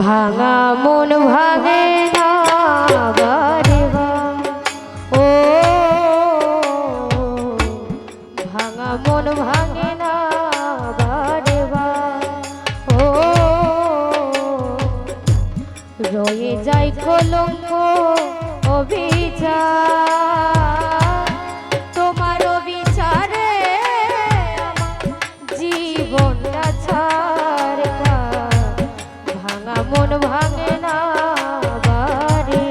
ভাঙা মন ভাঙে না বারে ও ভাঙা মন ভাঙে না বারে ও রয়ে যায় কলঙ্ক অভিচার তোমার বিচারে জীবনটা ছাড় ভাঙা মন ভাঙে না বারে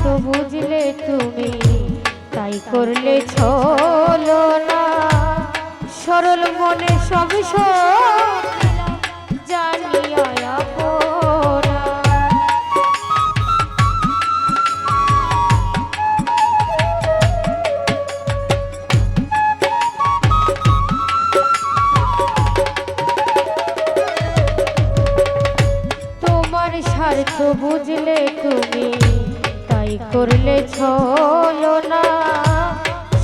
তো বুঝলে তুমি তাই করলে ছলো না সরল মনে সব জানিয়া তোমার স্বার্থ বুঝলে তুমি তাই করলে ছলো না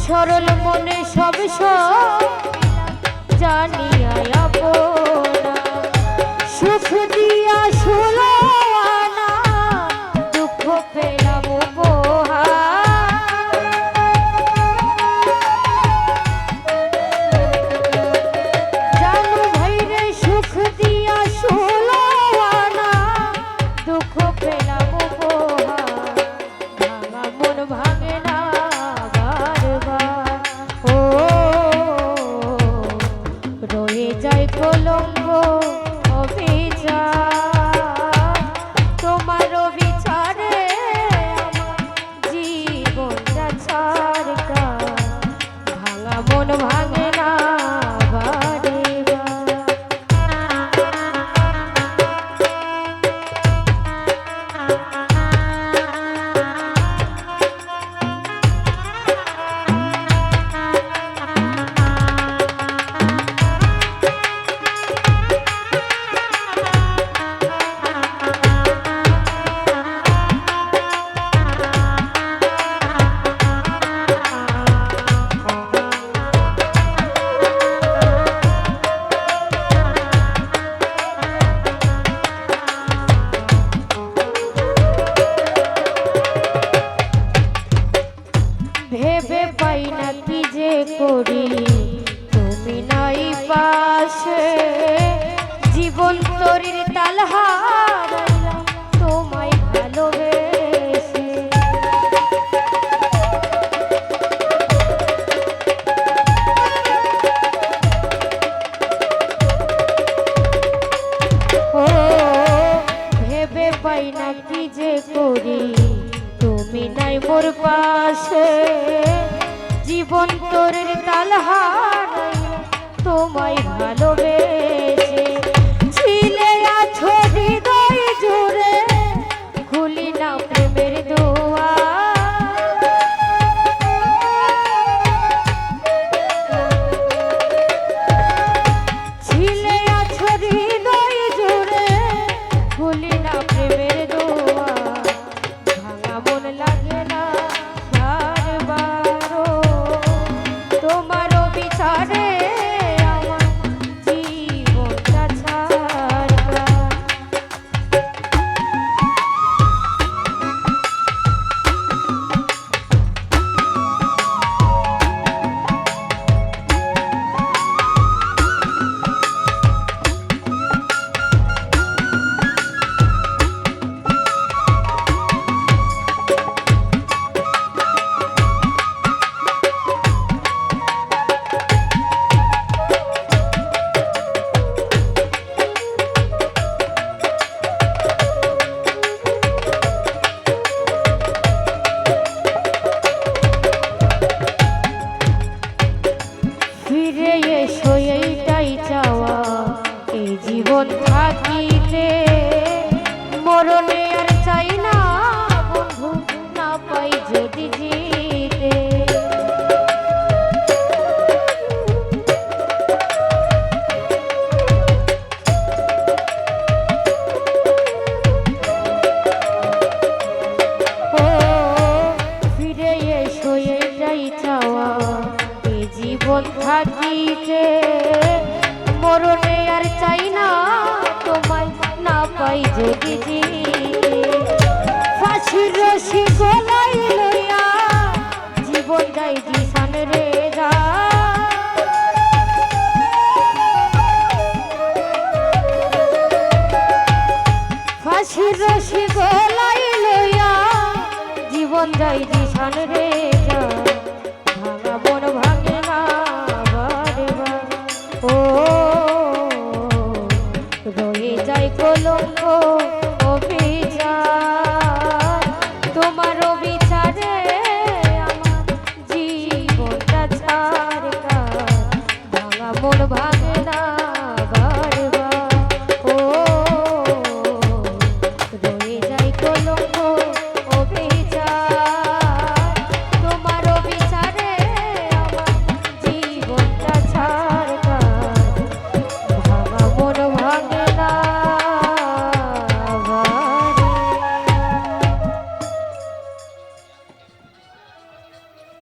সরল মনে সব জানিয়া আপনা সুখ দিয়া শুলো না দুঃখ পেলাম জানু ভাইরে সুখ দিয়া শুলো না দুঃখ পেলাম মন ভাঙে না বারবার ও রয়ে যায় কলঙ্ক অভিচার তোমার বিচারে জীবনটা ছাড় ভাঙা মন ভাঙে না বারে ভেবে পাই না কি যে করি তুমি নাই পাশে জীবন তরির তাল হারাইলাম তোমায় ভালোবেসে ও ভেবে পাই না কি যে করি তুমি নাই মোর পাশে জীবন তোরের তাল হারাইলাম তোমায় ভালোবেসে ছিলে আছো হৃদয় জুড়ে খুলি না প্রেমের দুয়ার ছিলে আছো হৃদয় জুড়ে খুলি না প্রেমের দুয়ার ভাঙা মন লাগে না তোমার বিচারে আমার জীবনটা ছাড় দিদি ফাঁসির রশি গলাই লইয়া জীবন যাই দিশান রে যা ফাঁসির রশি গলাই লইয়া জীবন যাই দিশান রে যা ভাঙা মন ভাঙে না বারে বার ও রয়ে যায় কলঙ্ক অবিচার তোমার অবিচারে আমার জীবনটা ছাড় ভাঙা মন ভাঙে না